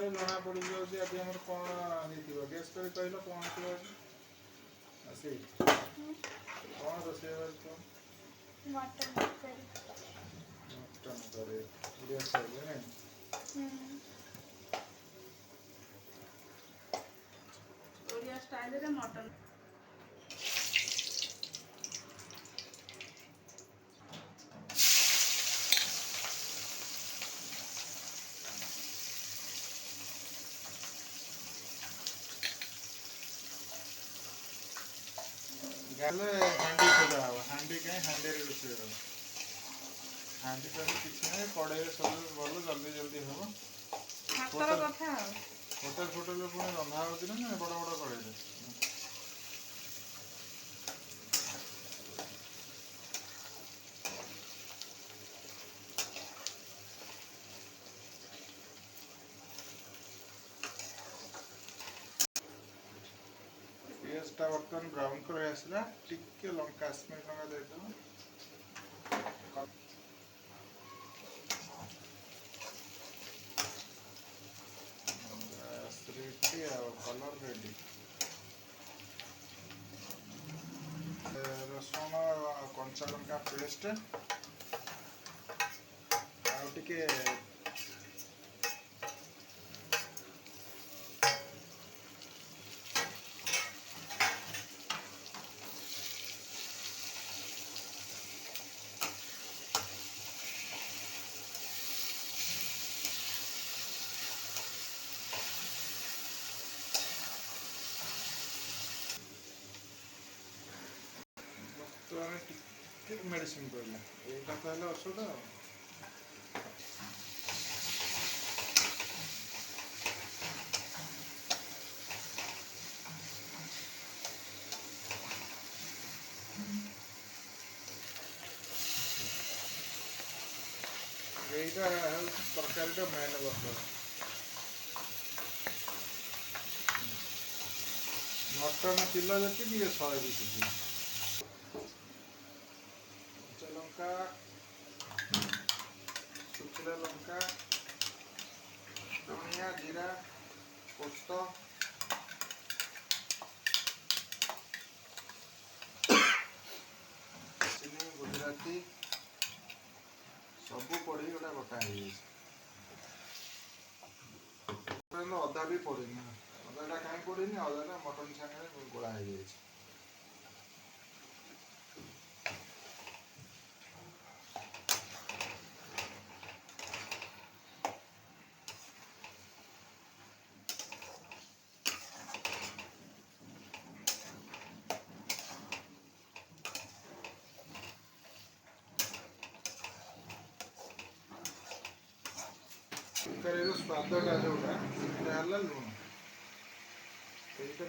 रे जना पड़ जाऊँ आज आम कौन हो गेस कर कहल कौन थी आसी कौन रोषे कौन मटन करी मटन करे बढ़िया खाइले नहीं ओडिया स्टाइल रे मटन गले हांडी खोला हवा हांडी कहीं हांडी रे रोषे हांडी तो किसी नहीं कड़े सब भल जल्दी जल्दी हम हातर कथा होटेल फोटेल पुणी रंधा होती ना बड़ बड़ कड़े पियाजटा बर्तमान ब्राउन कर आसला टिके लंका काश्मीर लंका देदेव रेडी कलर रेडी रसुण कंचा लंका पेस्ट आउटे मेडिसिन पड़ला यहाँ तो औषध यहाँ तरकारी मेन बर्तन मटन किलो जी 120 लंका शुखिला लंका धनिया जीरा पोस्त चिनी गुजराती सब पड़ी गोटा बटा अदा भी पड़े अदाटा कहीं पड़े अदाटा मटन सागे गोला हो जाए तरीका स्वादटा जोटा लुण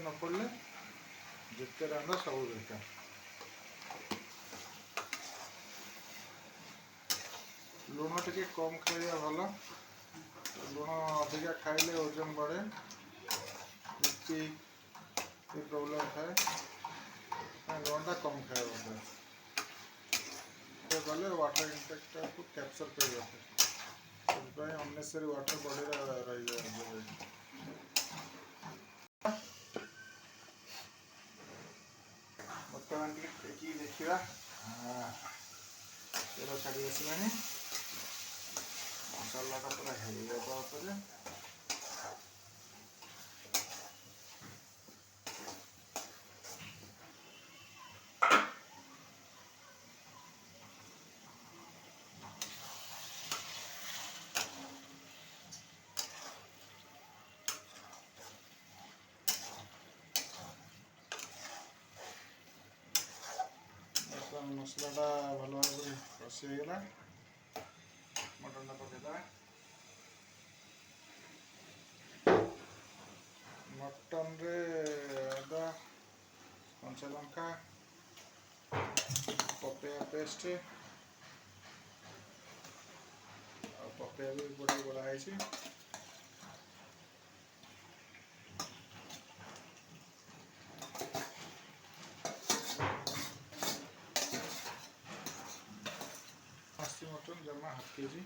न पड़े जिते रांध सब बेकार लुण टे कम खाइबा भल लुण अधिका खाइले ओजन बढ़े बीपी प्रोब्लेम थाए लुणटा कम खाइबा गले वाटर इंटेक्टा को कैप्चर कर अननेसेसरी वाटर बॉडी रही बर्तमान देखिए देखा तेल छाड़ी आसला मसलाटा पूरा है मसलाटा भल भाव कषिगला मटनटा पकईदा मटन रे अदा कंचा लंका पपया पेस्ट पपया भी गोटे गोलाही मटन जमा हाफ के जी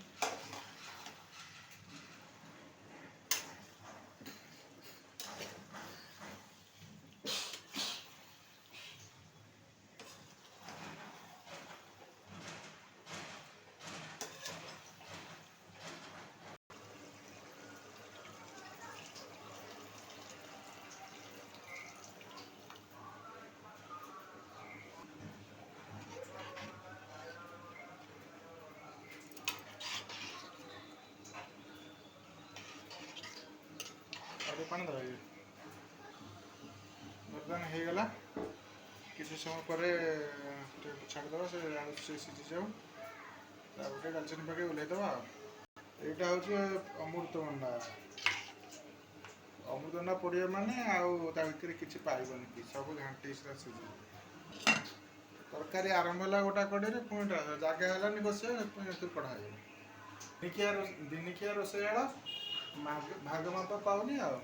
ଟିକେ ପାଣି ଦେବା ଇଏ ବର୍ତ୍ତମାନ ହେଇଗଲା। କିଛି ସମୟ ପରେ ଟିକେ ଛାଡ଼ିଦେବା, ସେ ଆଳୁ ସେ ସିଝିଯାଉ, ତାପରେ ଟିକେ ଡାଲଚିନି ପକାଇ ଓହ୍ଲେଇଦେବା ଆଉ। ଏଇଟା ହେଉଛି ଅମୃତଭଣ୍ଡା। ଅମୃତଭଣ୍ଡା ପଡ଼ିବ ମାନେ ଆଉ ତା ଭିତରେ କିଛି ପାଇବନି, କି ସବୁ ଘାଣ୍ଟି ସେଟା ସିଝିବ। ତରକାରୀ ଆରମ୍ଭ ହେଲା ଗୋଟା କଡ଼େଇରେ, ପୁଣି ଜାଗା ହେଲାନି ବସିବା, ପୁଣି ଏଥିରୁ କଢ଼ା ହେଇଗଲା। ଦିନିକିଆ ରୋଷେଇଆଳ ଭାଗ ମାପ ପାଉନି ଆଉ।